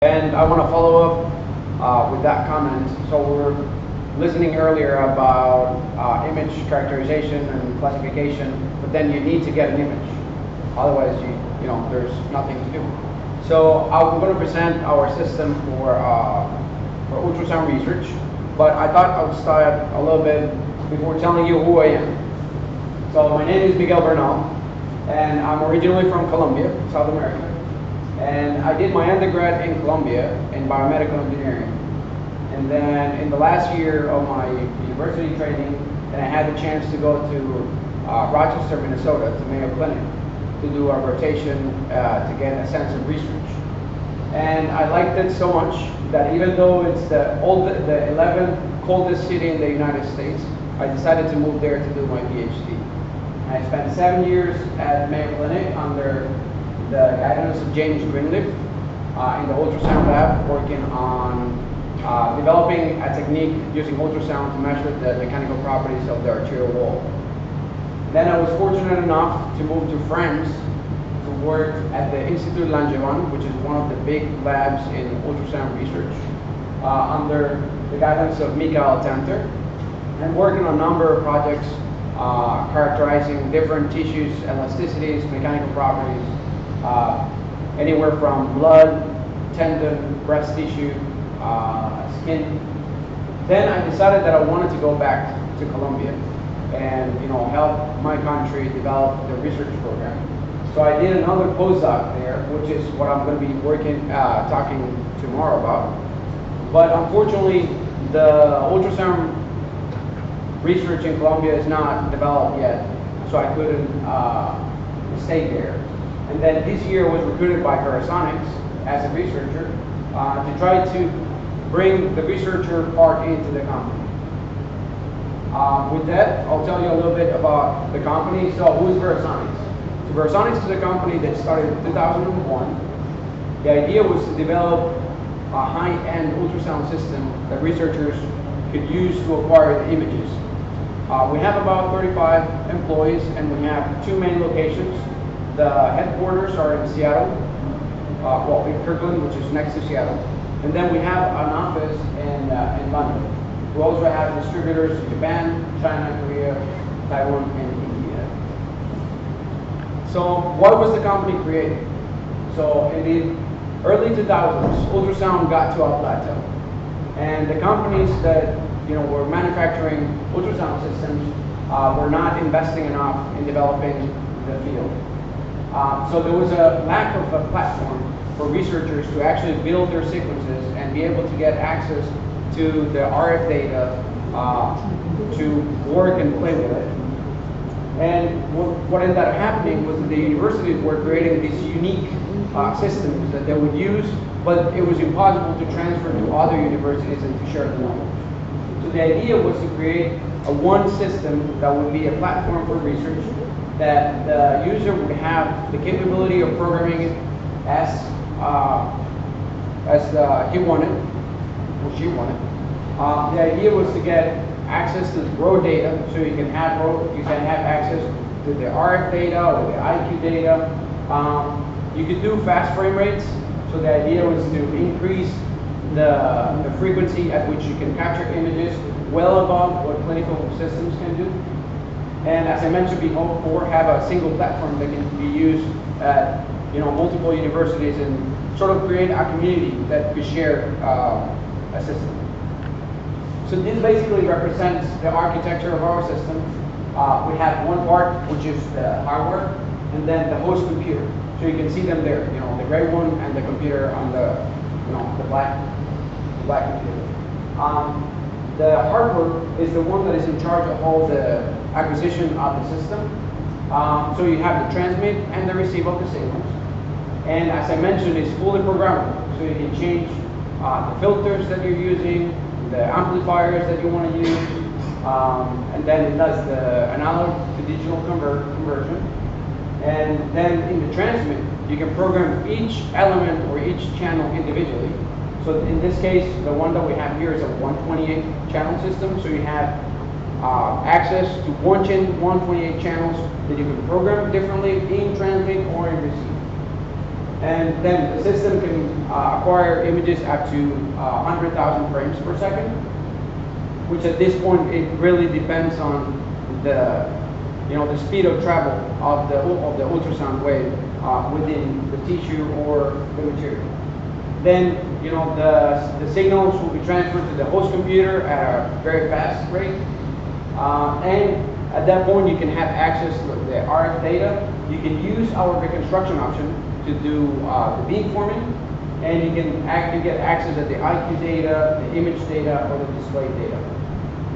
And I want to follow up with that comment. So we were listening earlier about image characterization and classification, but then you need to get an image. Otherwise, there's nothing to do. So I'm going to present our system for ultrasound research, but I thought I would start a little bit before telling you who I am. So my name is Miguel Bernal, and I'm originally from Colombia, South America. And I did my undergrad in Colombia in biomedical engineering. And then in the last year of my university training, I had the chance to go to Rochester, Minnesota, to Mayo Clinic to do a rotation to get a sense of research. And I liked it so much that even though it's the 11th coldest city in the United States, I decided to move there to do my PhD. And I spent 7 years at Mayo Clinic under the guidance of James Greenleaf in the ultrasound lab, working on developing a technique using ultrasound to measure the mechanical properties of the arterial wall. Then I was fortunate enough to move to France to work at the Institut Langevin, which is one of the big labs in ultrasound research, under the guidance of Miguel, and working on a number of projects characterizing different tissues, elasticities, mechanical properties, anywhere from blood, tendon, breast tissue, skin. Then I decided that I wanted to go back to Colombia and help my country develop the research program. So I did another postdoc there, which is what I'm going to be talking tomorrow about. But unfortunately, the ultrasound research in Colombia is not developed yet, so I couldn't stay there. And then this year I was recruited by Verasonics as a researcher to try to bring the researcher part into the company. With that, I'll tell you a little bit about the company. So who is Verasonics? So Verasonics is a company that started in 2001. The idea was to develop a high-end ultrasound system that researchers could use to acquire the images. We have about 35 employees, and we have 2 main locations. The headquarters are in Seattle, in Kirkland, which is next to Seattle. And then we have an office in London. We also have distributors in Japan, China, Korea, Taiwan, and India. So why was the company created? So in the early 2000s, ultrasound got to a plateau. And the companies that were manufacturing ultrasound systems were not investing enough in developing the field. So there was a lack of a platform for researchers to actually build their sequences and be able to get access to the RF data to work and play with it. And what ended up happening was that the universities were creating these unique systems that they would use, but it was impossible to transfer to other universities and to share the knowledge. So the idea was to create one system that would be a platform for research, that the user would have the capability of programming it as he wanted, or she wanted. The idea was to get access to the raw data, so you can have access to the RF data or the IQ data. You could do fast frame rates, so the idea was to increase the frequency at which you can capture images well above what clinical systems can do. And as I mentioned before, have a single platform that can be used at multiple universities and sort of create a community that could share a system. So this basically represents the architecture of our system. We have one part, which is the hardware, and then the host computer. So you can see them there, the gray one and the computer on the black computer. The hardware is the one that is in charge of all the acquisition of the system. So you have the transmit and the receive of the signals. And as I mentioned, it's fully programmable. So you can change the filters that you're using, the amplifiers that you want to use, and then it does the analog to digital conversion. And then in the transmit, you can program each element or each channel individually. So in this case, the one that we have here is a 128 channel system. So you have access to 128 channels that you can program differently in transmit or in receive. And then the system can acquire images up to 100,000 frames per second, which at this point, it really depends on the speed of travel of the ultrasound wave within the tissue or the material. Then, the signals will be transferred to the host computer at a very fast rate. And at that point, you can have access to the RF data. You can use our reconstruction option to do the beamforming, and you can actually get access to the IQ data, the image data, or the display data.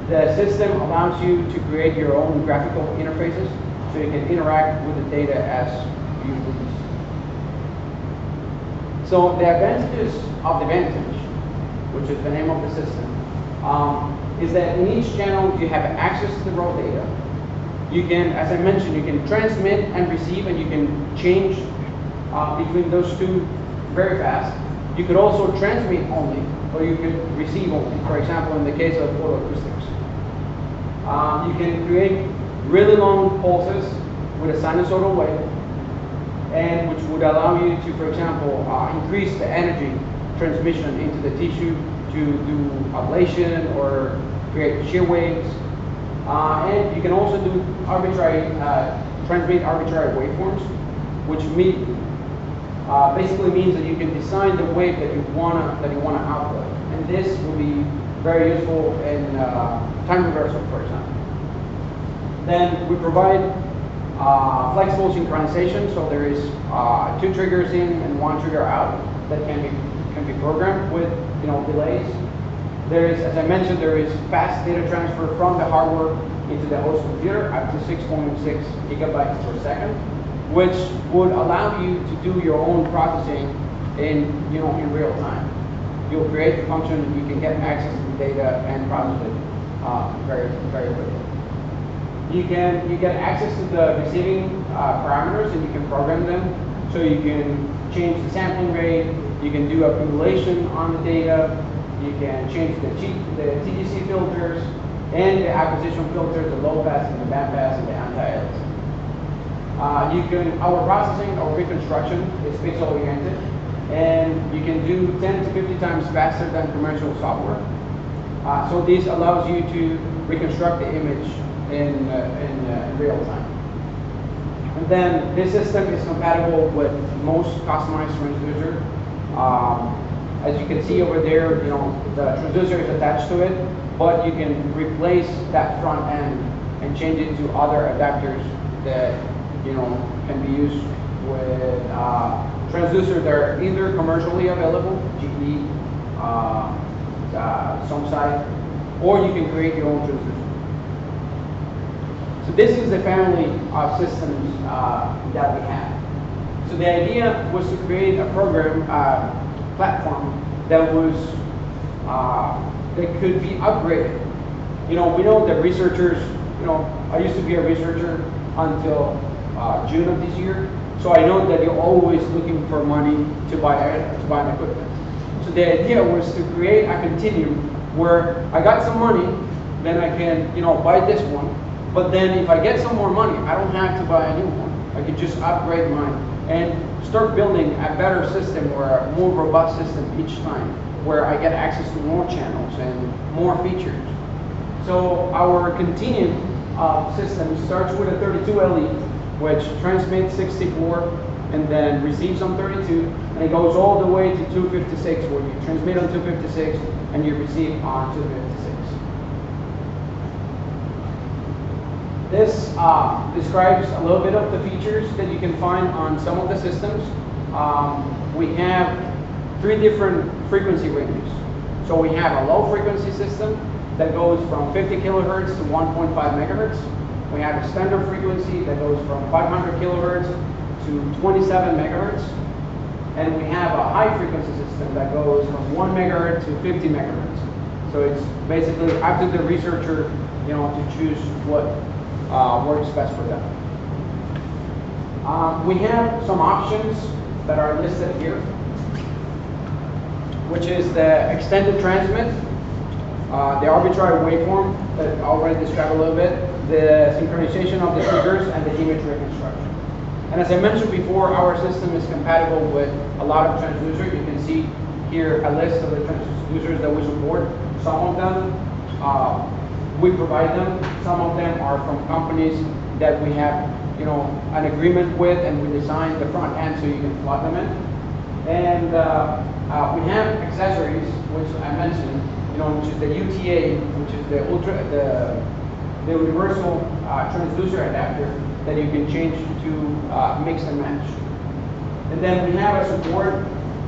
The system allows you to create your own graphical interfaces, so you can interact with the data as you please. So the advantages of the Vantage, which is the name of the system, is that in each channel you have access to the raw data. You can, as I mentioned, you can transmit and receive, and you can change between those two very fast. You could also transmit only, or you could receive only, for example, in the case of photoacoustics. You can create really long pulses with a sinusoidal wave, and which would allow you to, for example, increase the energy transmission into the tissue to do ablation or create shear waves. And you can also do transmit arbitrary waveforms, which basically means that you can design the wave that you wanna output, and this will be very useful in time reversal, for example. Then we provide flexible synchronization, so there is 2 triggers in and 1 trigger out that can be programmed with delays. There is, as I mentioned, there is fast data transfer from the hardware into the host computer up to 6.6 gigabytes per second, which would allow you to do your own processing in real time. You'll create the function, you can get access to the data and process it very, very quickly. You get access to the receiving parameters, and you can program them. So you can change the sampling rate, you can do accumulation on the data, you can change the TGC filters and the acquisition filters, the low pass and the band pass and the anti-aliasing. Our processing or reconstruction is pixel oriented, and you can do 10 to 50 times faster than commercial software. So this allows you to reconstruct the image in real time. And then this system is compatible with most customized transducer. As you can see over there, the transducer is attached to it, but you can replace that front end and change it to other adapters that can be used with transducers that are either commercially available, GE, some site, or you can create your own transducer. So this is the family of systems that we have. So the idea was to create a program platform that was that could be upgraded. We know that researchers. I used to be a researcher until June of this year, so I know that you're always looking for money to buy an equipment. So the idea was to create a continuum where I got some money, then I can buy this one. But then if I get some more money, I don't have to buy a new one. I could just upgrade mine and start building a better system or a more robust system each time, where I get access to more channels and more features. So our continuum system starts with a 32 LE, which transmits 64 and then receives on 32, and it goes all the way to 256, where you transmit on 256 and you receive on 256. This describes a little bit of the features that you can find on some of the systems. We have 3 different frequency ranges. So we have a low frequency system that goes from 50 kilohertz to 1.5 megahertz. We have a standard frequency that goes from 500 kilohertz to 27 megahertz. And we have a high frequency system that goes from 1 megahertz to 50 megahertz. So it's basically up to the researcher, to choose what works best for them. We have some options that are listed here, which is the extended transmit, the arbitrary waveform that I already described a little bit, the synchronization of the triggers, and the image reconstruction. And as I mentioned before, our system is compatible with a lot of transducers. You can see here a list of the transducers that we support. Some of them we provide them. Some of them are from companies that we have, an agreement with, and we design the front end so you can plug them in. And we have accessories, which I mentioned, which is the UTA, which is the universal transducer adapter that you can change to mix and match. And then we have a support,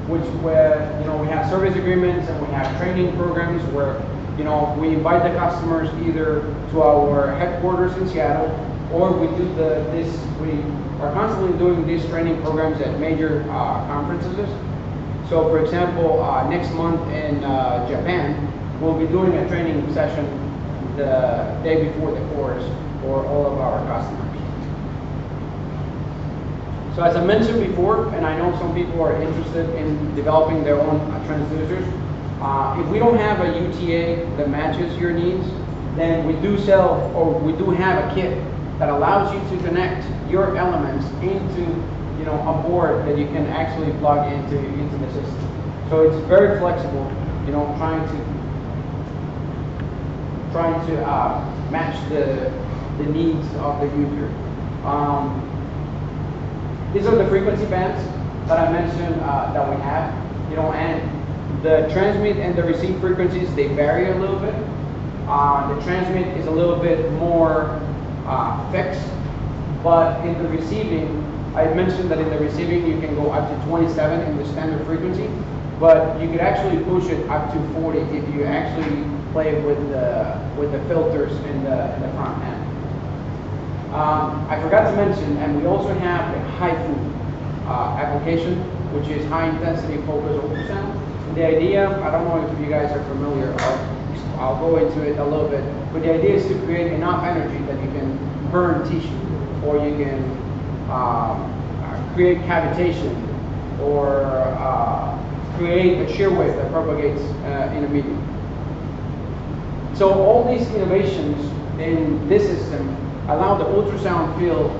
which where we have service agreements and we have training programs where we invite the customers either to our headquarters in Seattle, or we do we are constantly doing these training programs at major conferences. So for example, next month in Japan, we'll be doing a training session the day before the course for all of our customers. So as I mentioned before, and I know some people are interested in developing their own transducers, if we don't have a UTA that matches your needs, then we do sell, or we do have a kit that allows you to connect your elements into a board that you can actually plug into the system. So it's very flexible, trying to match the needs of the user. These are the frequency bands that I mentioned that we have, and the transmit and the receive frequencies, they vary a little bit. The transmit is a little bit more fixed, but in the receiving, I mentioned that in the receiving you can go up to 27 in the standard frequency, but you could actually push it up to 40 if you actually play with the filters in the front end. I forgot to mention, and we also have a HIFU application, which is high intensity focused ultrasound. And the idea, I don't know if you guys are familiar, I'll go into it a little bit, but the idea is to create enough energy that you can burn tissue, or you can create cavitation, or create a shear wave that propagates in a medium. So all these innovations in this system allow the ultrasound field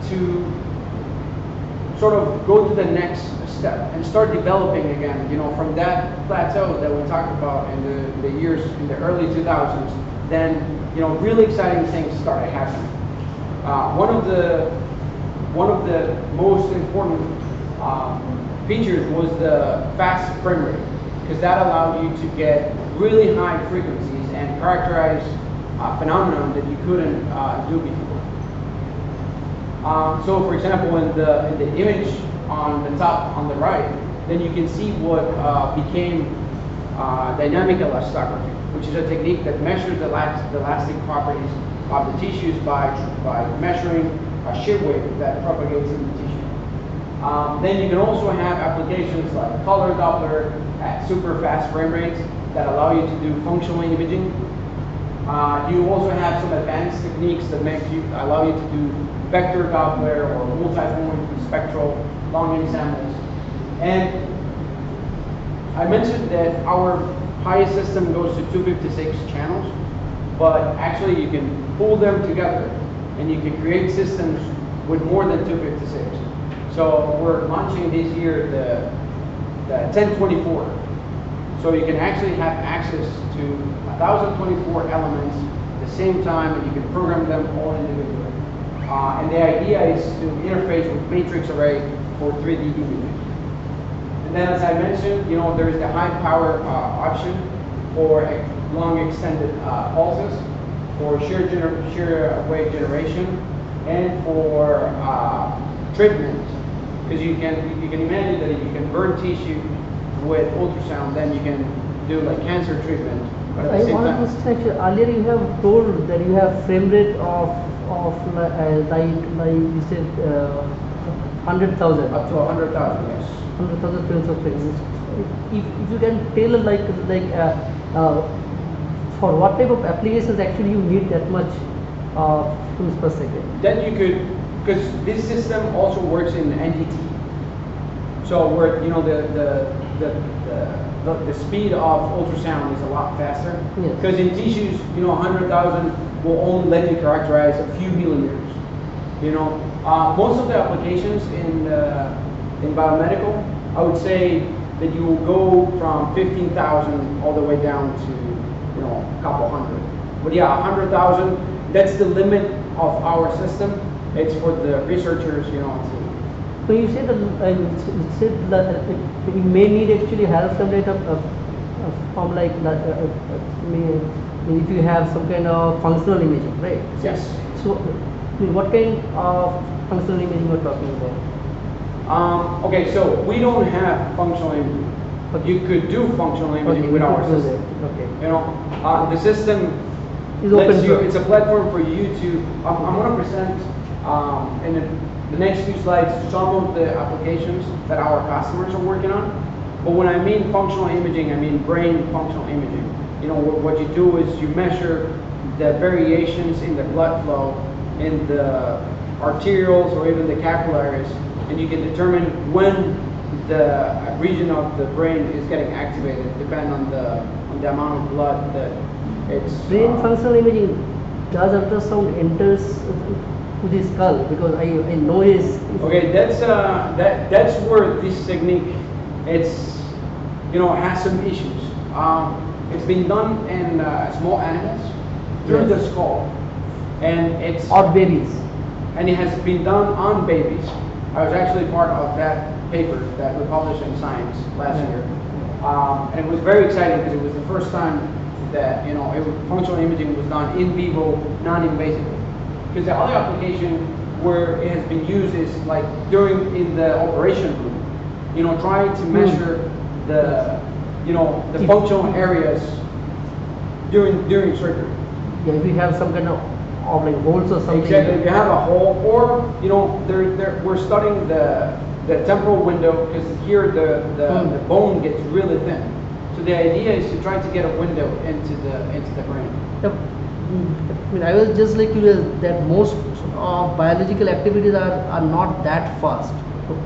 to sort of go to the next step and start developing again, from that plateau that we talked about in the years, in the early 2000s, then, really exciting things started happening. One of the most important features was the fast frame rate, because that allowed you to get really high frequencies and characterize phenomenon that you couldn't do before. So for example, in the image on the top on the right, then you can see what became dynamic elastography, which is a technique that measures the elastic properties of the tissues by measuring a shear wave that propagates in the tissue. Then you can also have applications like color Doppler at super fast frame rates that allow you to do functional imaging. You also have some advanced techniques that allow you to do vector Doppler or multi-point spectral long ensembles. And I mentioned that our highest system goes to 256 channels, but actually you can pull them together and you can create systems with more than 256. So we're launching this year the 1024. So you can actually have access to 1024 elements at the same time, and you can program them all individually. And the idea is to interface with matrix array for 3D imaging. And then, as I mentioned, there is the high power option for long extended pulses, for shear wave generation, and for treatment. Because you can imagine that if you can burn tissue with ultrasound, then you can do like cancer treatment. But at the same time, earlier you have told that you have frame rate of like you said 100,000. Up to 100,000, yes. 100,000 frames of frequency. If you can tell for what type of applications actually you need that much frames per second. Then you could, because this system also works in NDT. So where the speed of ultrasound is a lot faster. Because in tissues, 100,000 will only let you characterize a few millimeters. Most of the applications in biomedical, I would say that you will go from 15,000 all the way down to, you know, a couple hundred. But yeah, 100,000, that's the limit of our system. It's for the researchers, you know, to. So you said that you may need actually help some data from like if you have some kind of functional imaging, right? Yes. So what kind of functional imaging we're talking about? Okay, so we don't have functional imaging. Okay. You could do functional imaging with our system. Okay. You know, the system Is lets open you. source. It's a platform for you to. I'm going to present in the next few slides some of the applications that our customers are working on. But when I mean functional imaging, I mean brain functional imaging. You know, what you do is you measure the variations in the blood flow, in the arterioles or even the capillaries, and you can determine when the region of the brain is getting activated, depending on the amount of blood that it's. Brain functional imaging, does ultrasound enters to the skull? Because I know is. Okay, that's where this technique, it's, you know, has some issues. It's been done in small animals through the skull, and it's. Or babies. And it has been done on babies. I was actually part of that paper that we published in Science last year, and it was very exciting because it was the first time that, you know, functional imaging was done in vivo, non-invasively. Because the other application where it has been used is like in the operation room, you know, trying to measure the, you know, the functional areas during surgery. Yeah, if you have some kind of like holes or something. Exactly. If you have a hole, or, you know, we're studying the temporal window, because here the bone gets really thin. So the idea is to try to get a window into the brain. Yep. I mean, I was just like curious that most biological activities are not that fast.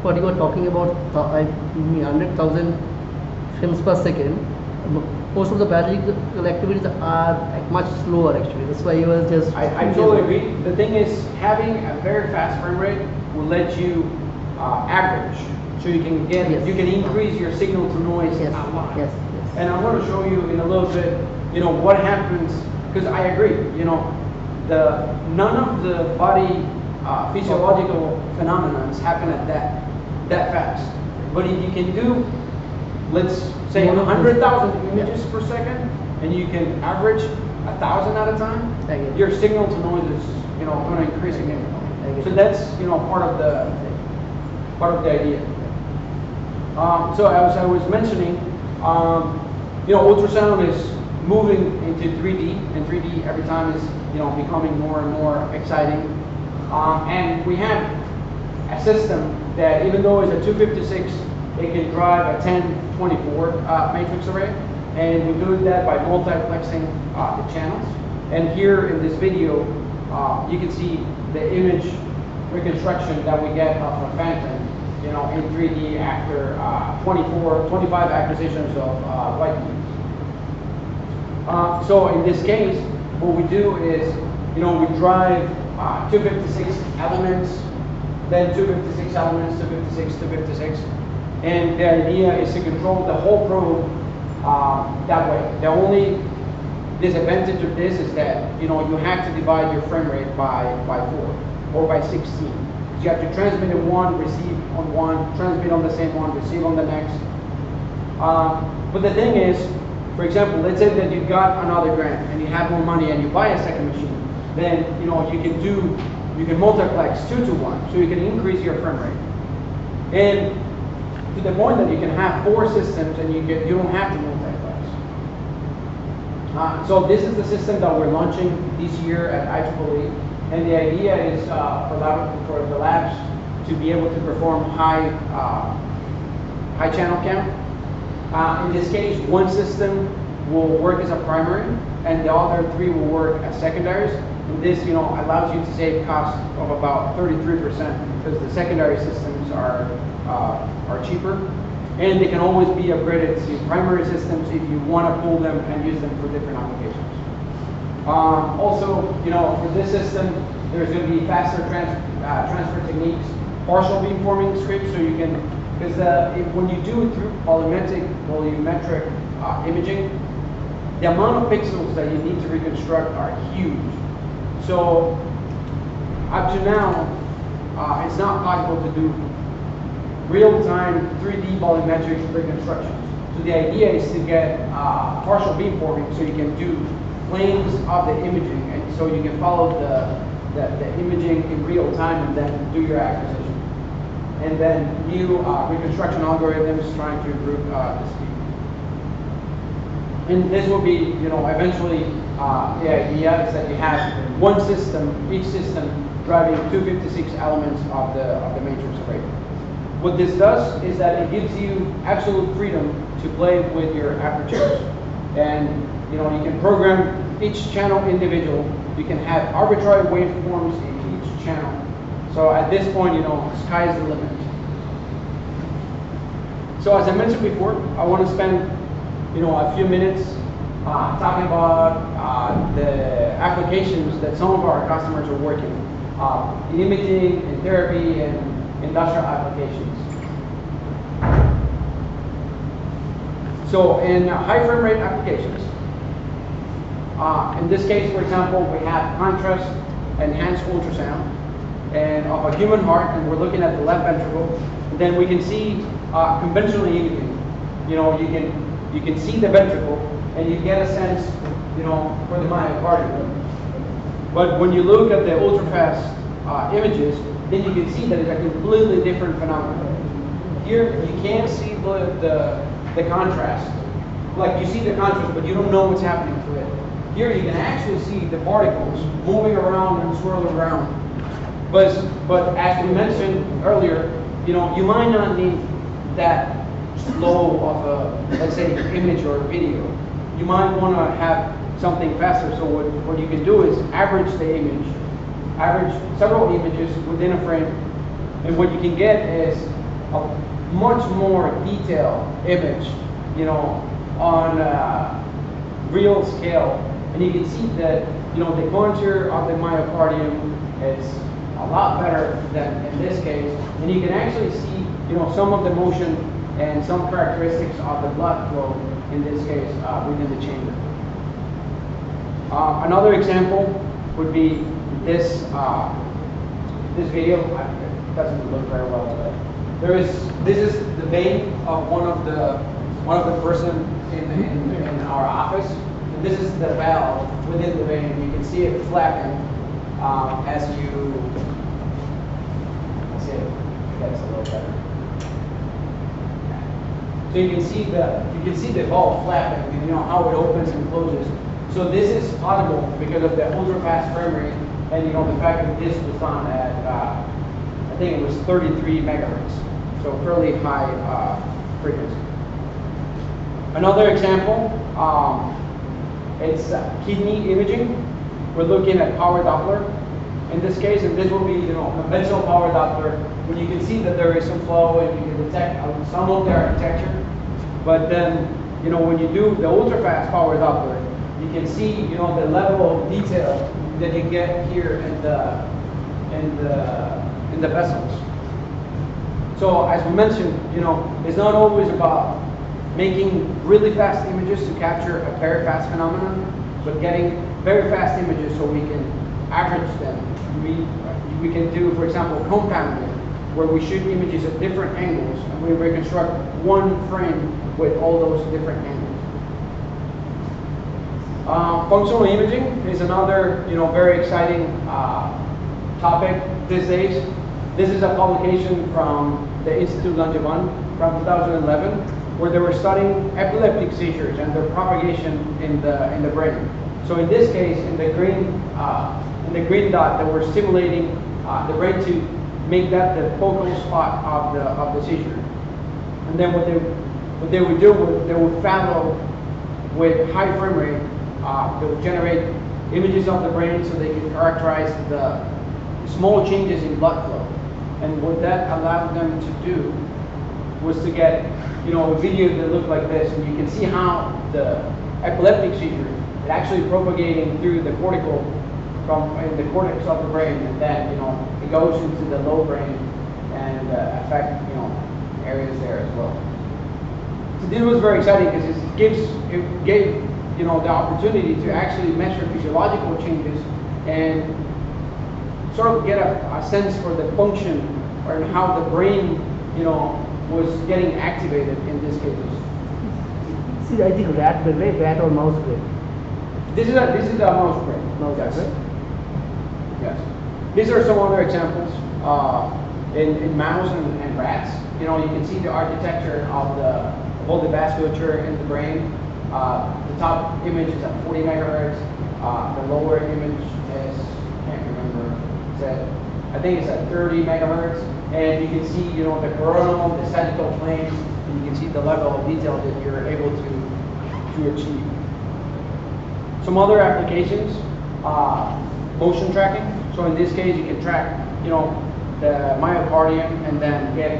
What you were talking about, 100,000 frames per second. Most of the biological activities are like much slower actually. That's why you was just. I totally agree. The thing is, having a very fast frame rate will let you average, so you can get you can increase your signal to noise a lot. Yes. And I'm going to show you in a little bit, you know, what happens. Because I agree, you know, none of the body physiological phenomena happen at that fast. But if you can do, let's say 100,000 images per second, and you can average 1,000 at a time, your signal to noise is, you know, going to increase significantly. So that's, you know, part of the idea. So as I was mentioning, you know, ultrasound is moving into 3D, and 3D every time is, you know, becoming more and more exciting. And we have a system that, even though it's a 256, it can drive a 1024 matrix array, and we do that by multiplexing the channels. And here in this video, you can see the image reconstruction that we get of a phantom, you know, in 3D after 25 acquisitions of light beams. So in this case, what we do is, you know, we drive 256 elements, then 256 elements, 256, 256, and the idea is to control the whole probe that way. The only disadvantage of this is that, you know, you have to divide your frame rate by 4 or by 16. You have to transmit in one, receive on one, transmit on the same one, receive on the next. But the thing is, for example, let's say that you've got another grant and you have more money and you buy a second machine, then, you know, you can multiplex 2 to 1, so you can increase your frame rate. And to the point that you can have 4 systems and you don't have to multiplex. So this is the system that we're launching this year at IEEE, and the idea is for the labs to be able to perform high channel count. In this case, one system will work as a primary, and the other 3 will work as secondaries. And this, you know, allows you to save costs of about 33%, because the secondary systems are cheaper, and they can always be upgraded to primary systems if you want to pull them and use them for different applications. Also, you know, for this system, there's going to be faster transfer techniques, partial beamforming scripts, so you can, because when you do it through volumetric imaging, the amount of pixels that you need to reconstruct are huge. So up to now, it's not possible to do real-time 3D volumetric reconstructions. So the idea is to get partial beamforming, so you can do planes of the imaging, and so you can follow the imaging in real time and then do your acquisition. And then new reconstruction algorithms trying to improve the speed. And this will be, eventually, the idea is that you have one system, each system driving 256 elements of the matrix array. What this does is that it gives you absolute freedom to play with your apertures. And you can program each channel individual. You can have arbitrary waveforms in each channel. So at this point, sky's the limit. So as I mentioned before, I want to spend a few minutes talking about the applications that some of our customers are working in imaging, in therapy, and industrial applications. So in high frame rate applications, in this case, for example, we have contrast enhanced ultrasound and of a human heart, and we're looking at the left ventricle. And then we can see conventional imaging. You can see the ventricle, and you get a sense, for the myocardium. But when you look at the ultra-fast images, then you can see that it's a completely different phenomenon. Here, you can't see the contrast. Like, you see the contrast, but you don't know what's happening to it. Here, you can actually see the particles moving around and swirling around. But as we mentioned earlier, you might not need that flow of a, let's say, image or video. You might want to have something faster. So what you can do is average the image, average several images within a frame, and what you can get is a much more detailed image, on real scale. And you can see that, the contour of the myocardium is a lot better than in this case. And you can actually see, some of the motion and some characteristics of the blood flow, in this case, within the chamber. Another example would be this video. It doesn't look very well, but this is the vein of one of the person in our office. And this is the valve within the vein. You can see it flapping as you. Let's see if that's a little better. So you can see the valve flapping, and how it opens and closes. So this is possible because of the ultra fast frame rate, and the fact that this was done at I think it was 33 megahertz, so fairly high frequency. Another example, it's kidney imaging. We're looking at power Doppler in this case, and this will be conventional power Doppler, when you can see that there is some flow and you can detect some of the architecture. But then when you do the ultra fast power Doppler, you can see the level of detail that you get here in the vessels. So as we mentioned, it's not always about making really fast images to capture a very fast phenomenon, but getting very fast images so we can average them. We can do, for example, compounding, where we shoot images at different angles and we reconstruct one frame with all those different angles. Functional imaging is another, very exciting topic these days. This is a publication from the Institut Langevin from 2011, where they were studying epileptic seizures and their propagation in the brain. So in this case, in the green dot, they were stimulating the brain to make that the focal spot of the seizure. And then what they would do was they would follow with high frame rate. They would generate images of the brain so they could characterize the small changes in blood flow. And what that allowed them to do was to get, a video that looked like this, and you can see how the epileptic seizure is actually propagating through the cortical from in the cortex of the brain, and then it goes into the low brain and affect areas there as well. So this was very exciting because it gave the opportunity to actually measure physiological changes and sort of get a sense for the function or how the brain was getting activated in these cases. See, I think rat brain, right? Rat or mouse brain. This is a mouse brain. Mouse yes. brain. Yes. These are some other examples in mouse and rats. You can see the architecture of all the vasculature in the brain. The top image is at 40 megahertz. The lower image is, can't remember, I think it's at 30 megahertz. And you can see, the coronal, the sagittal planes, and you can see the level of detail that you're able to achieve. Some other applications, motion tracking. So in this case, you can track, the myocardium and then get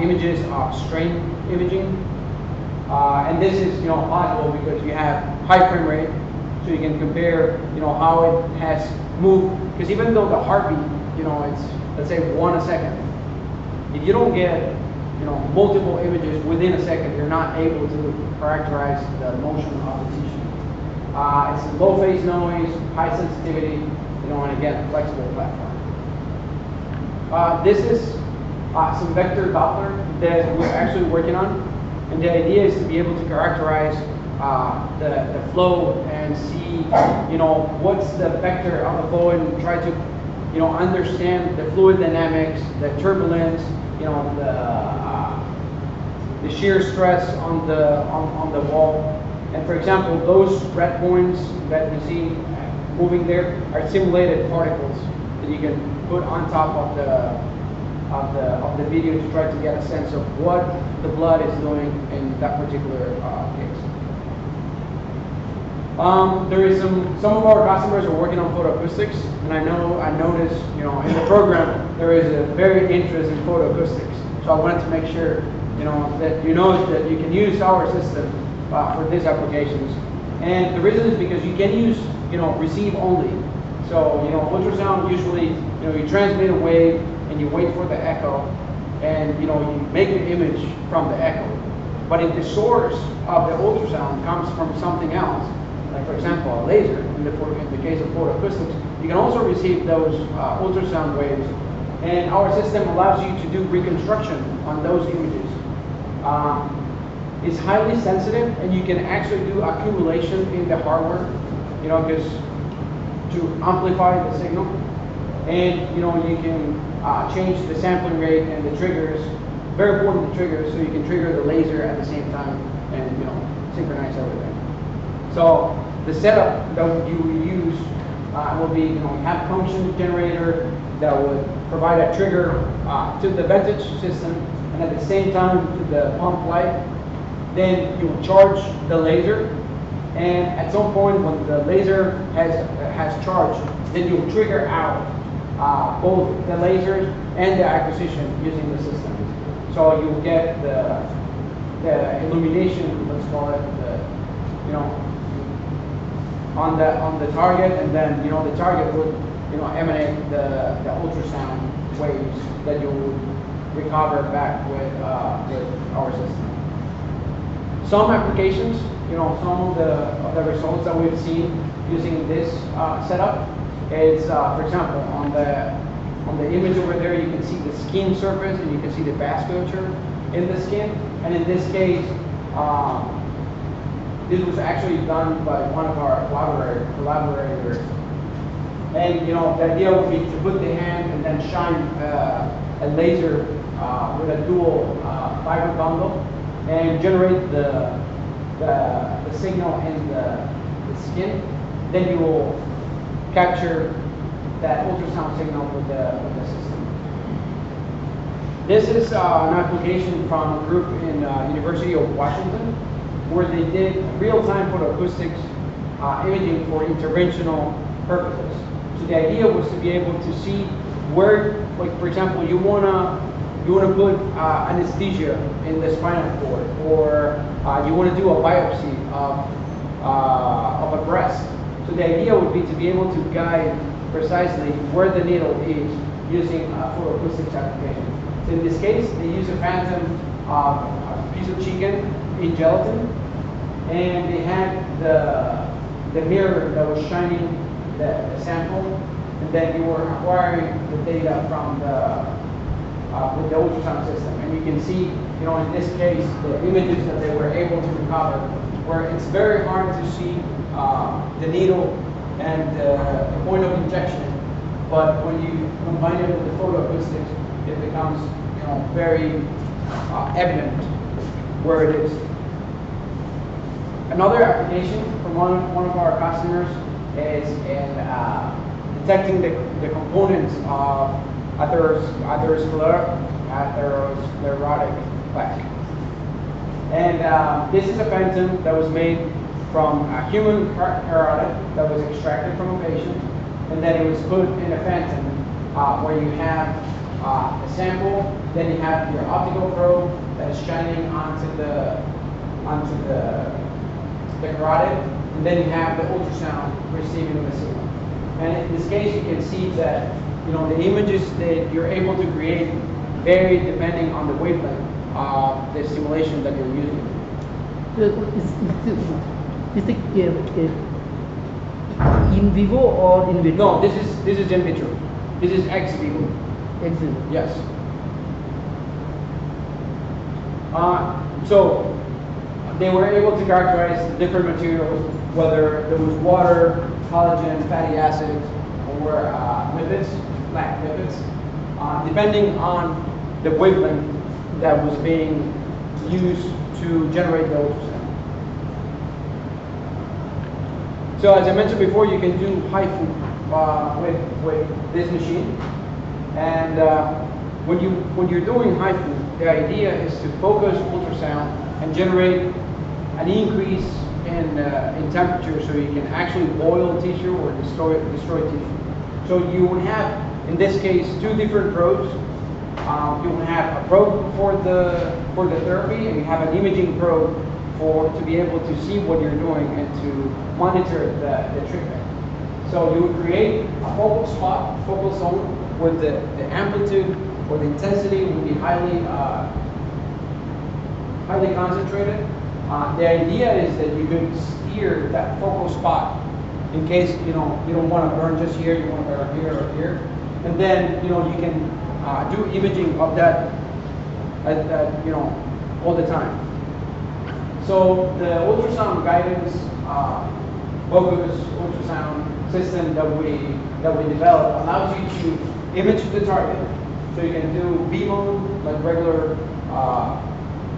images of strain imaging. And this is, possible because you have high frame rate, so you can compare, how it has moved. Because even though the heartbeat, it's, let's say 1 a second, if you don't get, multiple images within a second, you're not able to characterize the motion of the tissue. It's low phase noise, high sensitivity, and again, flexible platform. This is some vector Doppler that we're actually working on, and the idea is to be able to characterize the flow and see, what's the vector of the flow, and try to, understand the fluid dynamics, the turbulence, the shear stress on the wall. And for example, those red points that you see moving there are simulated particles that you can put on top of the video to try to get a sense of what the blood is doing in that particular case. There is some of our customers are working on photoacoustics, and I noticed, in the program there is a very interest in photoacoustics. So I wanted to make sure, that that you can use our system for these applications. And the reason is because you can use, receive only. So, ultrasound usually, you transmit a wave and you wait for the echo, and you make the image from the echo. But if the source of the ultrasound comes from something else, like for example a laser, in the case of photoacoustics, you can also receive those ultrasound waves, and our system allows you to do reconstruction on those images. It's highly sensitive, and you can actually do accumulation in the hardware, because to amplify the signal, and you can change the sampling rate and the triggers. Very important, the triggers, so you can trigger the laser at the same time and synchronize everything. So the setup that you will use will be, you have a function generator that would provide a trigger to the vantage system, and at the same time to the pump light. Then you will charge the laser, and at some point when the laser has charged, then you'll trigger out both the lasers and the acquisition using the system. So you'll get the illumination, let's call it, on the target, and then the target would emanate the ultrasound waves that you would recover back with our system. Some applications, some of the results that we've seen using this setup is, for example, on the image over there, you can see the skin surface and you can see the vasculature in the skin. And in this case, this was actually done by one of our collaborators. And the idea would be to put the hand and then shine a laser with a dual fiber bundle and generate the signal in the skin. Then you will capture that ultrasound signal with the system. This is an application from a group in University of Washington, where they did real-time photoacoustics imaging for interventional purposes. So the idea was to be able to see where, like for example, you wanna put anesthesia in the spinal cord, or you want to do a biopsy of a breast, So the idea would be to be able to guide precisely where the needle is using photoacoustics application. So in this case, they use a phantom a piece of chicken in gelatin, and they had the mirror that was shining the sample, and then you were acquiring the data from with the ultrasound system. And you can see, in this case, the images that they were able to recover, where it's very hard to see the needle and the point of injection. But when you combine it with the photoacoustics, it becomes, very evident where it is. Another application from one of our customers is in detecting the components of atherosclerotic plaque. And this is a phantom that was made from a human carotid that was extracted from a patient, and then it was put in a phantom where you have a sample, then you have your optical probe that is shining onto the carotid, and then you have the ultrasound receiving the signal. And in this case, you can see that the images that you're able to create vary depending on the wavelength of the simulation that you're using. Is it in vivo or in vitro? No, this is in vitro. This is ex vivo. Ex vivo. Yes. So they were able to characterize the different materials, whether there was water, collagen, fatty acids, or lipids, like lipids, depending on the wavelength that was being used to generate the ultrasound. So as I mentioned before, you can do HIFU with this machine, and when you're doing HIFU, the idea is to focus ultrasound and generate an increase in temperature, so you can actually boil tissue or destroy tissue. So you would have, in this case, two different probes. You will have a probe for the therapy, and you have an imaging probe to be able to see what you're doing and to monitor the treatment. So you would create a focal spot, focal zone, where the amplitude or the intensity will be highly concentrated. The idea is that you can steer that focal spot in case you don't want to burn just here, you want to burn here or here, and then you can do imaging of that all the time. So the ultrasound guidance focus ultrasound system that we developed allows you to image the target. So you can do B-mode, like regular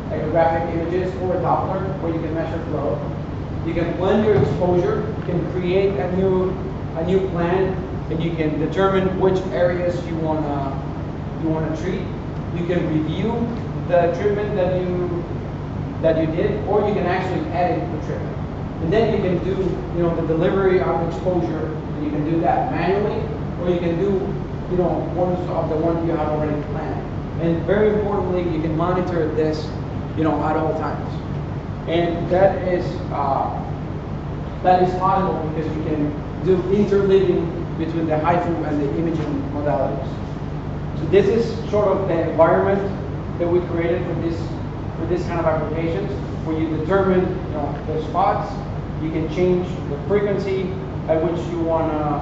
echographic images, or a Doppler, where you can measure flow. You can blend your exposure, you can create a new plan, and you can determine which areas you wanna treat. You can review the treatment that you did, or you can actually edit the treatment. And then you can do the delivery of exposure, and you can do that manually, or you can do one you have already planned. And very importantly, you can monitor this at all times. And that is possible because you can do interleaving between the HIFU and the imaging modalities. So this is sort of the environment that we created for this kind of applications, where you determine the spots. You can change the frequency at which you want to,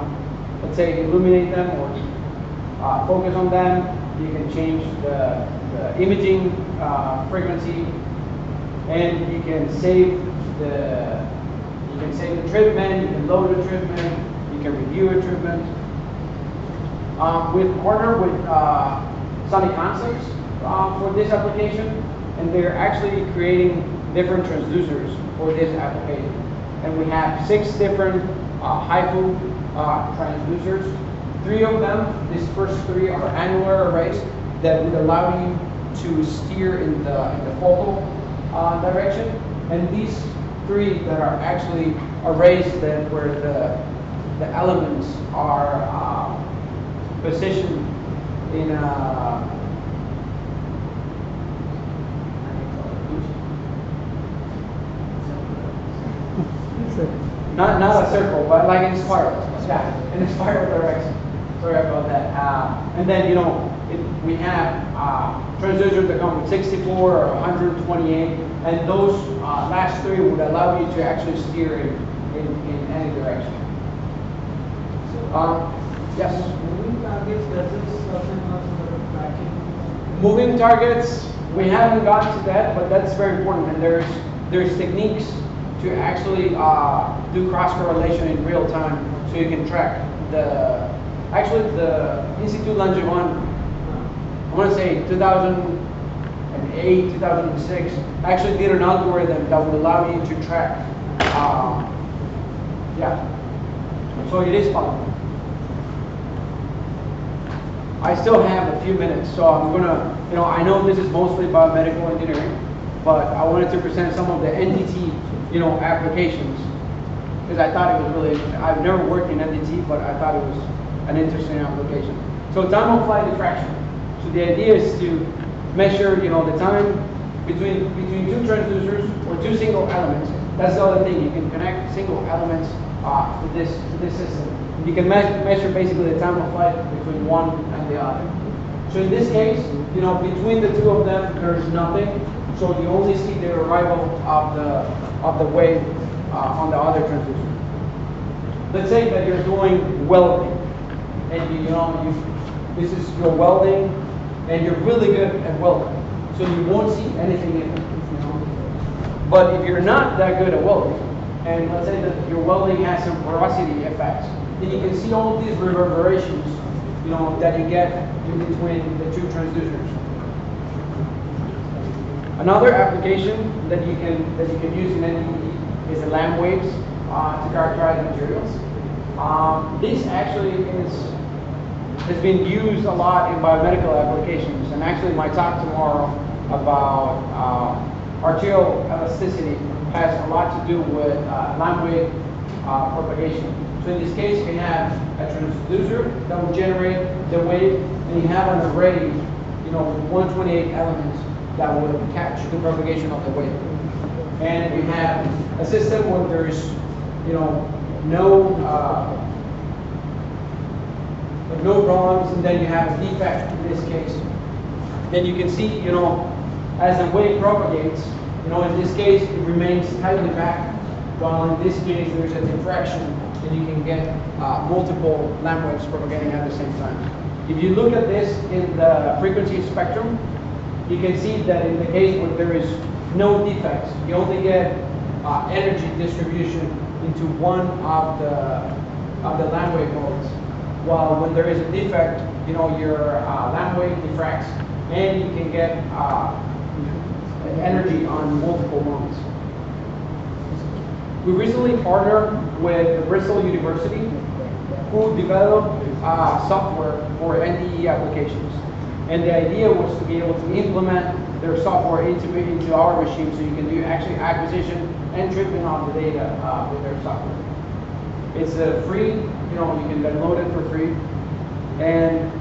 let's say, illuminate them or focus on them. You can change the imaging frequency, and you can save the treatment. You can load the treatment. You can review a treatment. We've partnered with Sony Concepts for this application, and they're actually creating different transducers for this application. And we have 6 different HIFU transducers. 3 of them, these first 3 are annular arrays that would allow you to steer in the focal direction. And these 3 that are actually arrays where the elements are positioned in a Not a circle, but like in spiral. Yeah, in a spiral direction. Sorry about that. And then, you know, we have transducers that come with 64 or 128, and those last three would allow you to actually steer in any direction. Yes? Moving targets, does this also have tracking? Moving targets, we haven't gotten to that, but that's very important. And there's techniques to actually do cross-correlation in real time, so you can track the Institut Langevin, I want to say 2008, 2006, actually did an algorithm that would allow you to track, yeah, so it is possible. I still have a few minutes, so I'm gonna, you know, I know this is mostly biomedical engineering, but I wanted to present some of the NDT, you know, applications, because I thought it was really interesting. I've never worked in NDT, but I thought it was an interesting application. So time of flight diffraction. So the idea is to measure, you know, the time between two transducers or two single elements. That's the other thing. You can connect single elements to this system. You can measure basically the time of flight between one and the other. So in this case, you know, between the two of them, there's nothing. So you only see the arrival of the wave on the other transducer. Let's say that you're doing welding, and this is your welding, and you're really good at welding, so you won't see anything in it. But if you're not that good at welding, and let's say that your welding has some porosity effects, then you can see all these reverberations, you know, that you get in between the two transducers. Another application that you can use in NDT is the Lamb waves to characterize materials. This actually has been used a lot in biomedical applications, and actually my talk tomorrow about arterial elasticity has a lot to do with Lamb wave propagation. So in this case, we have a transducer that will generate the wave, and you have an array, you know, with 128 elements that will catch the propagation of the wave. And we have a system where there's, you know, no problems, and then you have a defect in this case. Then you can see, you know, as the wave propagates, you know, in this case it remains tightly packed, while in this case there's a diffraction, and you can get multiple Lamb waves propagating at the same time. If you look at this in the frequency spectrum, you can see that in the case where there is no defects, you only get energy distribution into one of the Lamb wave modes. While when there is a defect, you know, your Lamb wave diffracts, and you can get energy on multiple modes. We recently partnered with Bristol University, who developed software for NDE applications. And the idea was to be able to implement their software into our machine, so you can do actually acquisition and treatment of the data with their software. It's free, you know, you can download it for free. And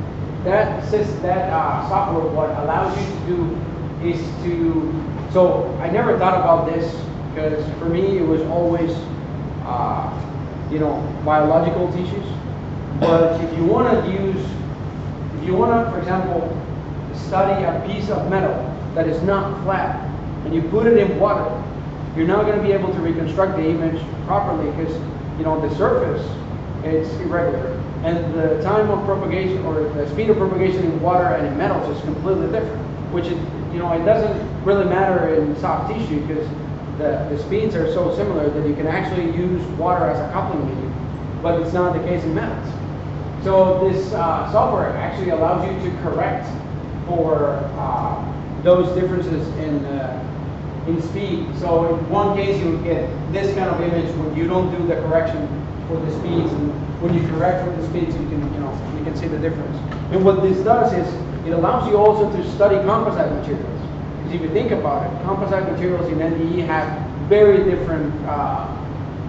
that software, what allows you to do is so I never thought about this, because for me it was always, you know, biological tissues. But if you want to, for example, study a piece of metal that is not flat, and you put it in water, you're not going to be able to reconstruct the image properly, because, you know, the surface, it's irregular, and the time of propagation, or the speed of propagation in water and in metals, is completely different. Which is, you know, it doesn't really matter in soft tissue, because the speeds are so similar that you can actually use water as a coupling medium, but it's not the case in metals. So this software actually allows you to correct for those differences in speed. So in one case you would get this kind of image when you don't do the correction for the speeds, and when you correct for the speeds, you can see the difference. And what this does is it allows you also to study composite materials. Because if you think about it, composite materials in NDE have very different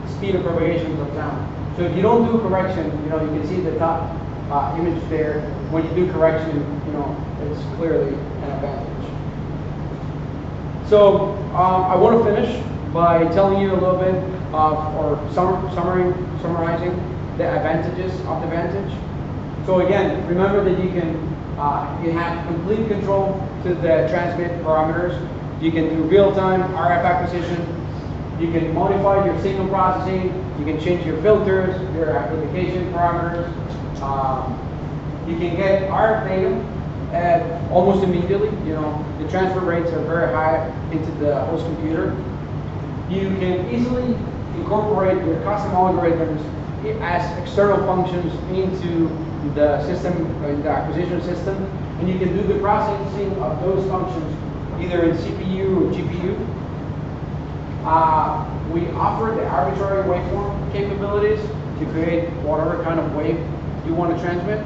speed of propagation of sound. So if you don't do correction, you know, you can see the top image there. When you do correction, you know, it's clearly an advantage. So I want to finish by telling you a little bit of, or summarizing the advantages of the Vantage. So again, remember that you can, you have complete control to the transmit parameters. You can do real-time RF acquisition. You can modify your signal processing. You can change your filters, your amplification parameters. You can get RF data almost immediately. You know, the transfer rates are very high into the host computer. You can easily incorporate your custom algorithms as external functions into the system, the acquisition system, and you can do the processing of those functions either in CPU or GPU. We offer the arbitrary waveform capabilities to create whatever kind of wave you want to transmit.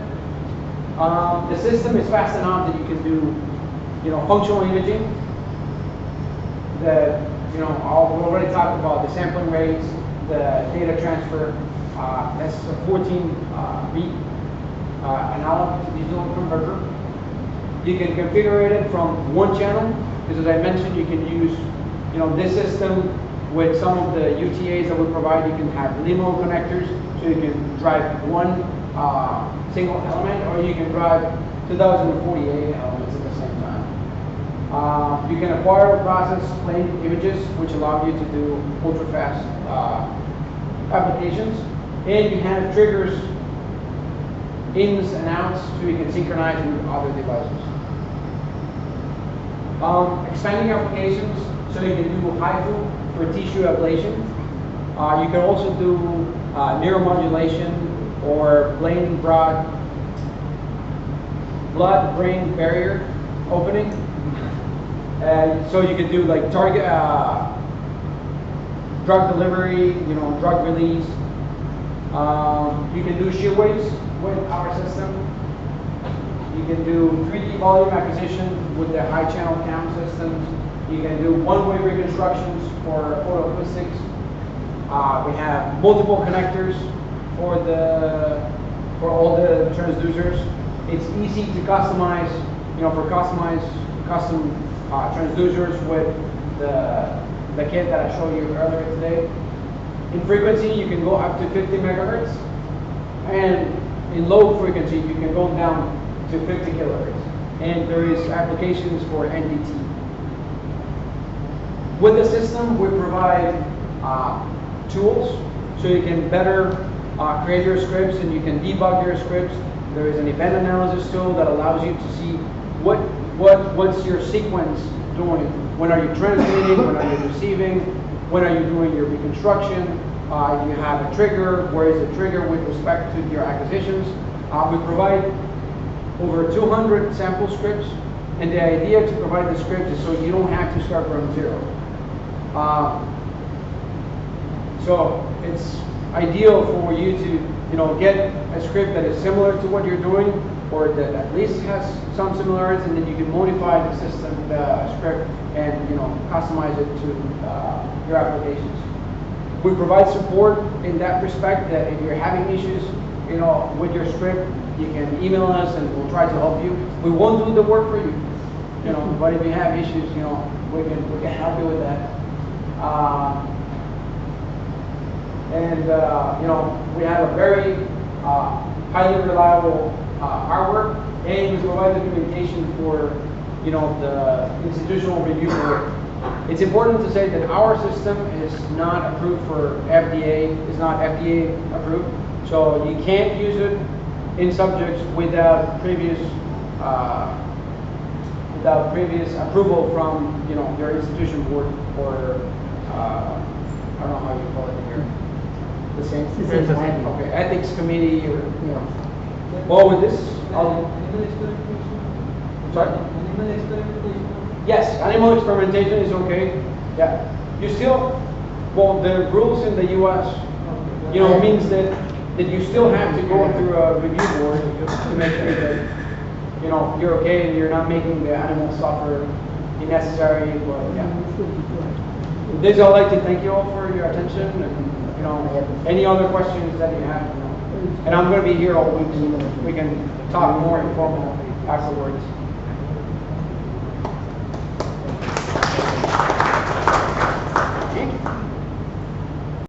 The system is fast enough that you can do, you know, functional imaging. We already talked about the sampling rates, the data transfer. That's a 14-bit analog to digital converter. You can configure it from one channel, because as I mentioned, you can use, you know, this system with some of the UTAs that we provide. You can have limo connectors, so you can drive one single element, or you can drive 2048 elements at the same time. You can acquire or process plain images, which allow you to do ultra-fast applications. And you have triggers, ins and outs, so you can synchronize with other devices. Expanding applications, so you can do HIFU for tissue ablation. You can also do neuromodulation or blood-brain barrier opening. So you can do like target drug delivery, you know, drug release. You can do shear waves with our system. You can do 3D volume acquisition with the high channel cam systems. You can do one-way reconstructions for photoacoustics. We have multiple connectors for all the transducers. It's easy to customize, you know, for custom transducers with the kit that I showed you earlier today. In frequency, you can go up to 50 megahertz, and in low frequency, you can go down to 50 kilohertz. And there is applications for NDT. With the system, we provide tools, so you can better create your scripts and you can debug your scripts. There is an event analysis tool that allows you to see what's your sequence doing. When are you transmitting? When are you receiving? When are you doing your reconstruction? You have a trigger. Where is the trigger with respect to your acquisitions? We provide over 200 sample scripts, and the idea to provide the scripts is so you don't have to start from zero. So it's ideal for you to, you know, get a script that is similar to what you're doing, or that at least has some similarities, and then you can modify the system, the script, and, you know, customize it to your applications. We provide support in that respect, that if you're having issues, you know, with your script, you can email us and we'll try to help you. We won't do the work for you, you know, but if you have issues, you know, we can help you with that. You know, we have a very highly reliable hardware, and we provide the documentation for, you know, the institutional review board. It's important to say that our system is not approved for FDA, is not FDA approved, so you can't use it in subjects without previous approval from, you know, your institution board, or I don't know how you call it here. The same. Okay, ethics committee, or, you know. Well, with this, Animal experimentation. Sorry? Animal experimentation. Yes, animal experimentation is okay. Yeah. You still, well, the rules in the U.S., you know, means that you still have to go through a review board to make sure that, you know, you're okay and you're not making the animals suffer unnecessary. But yeah. This, I'd like to thank you all for your attention, and, you know, any other questions that you have, you know. And I'm going to be here all week, so we can talk more informally afterwards.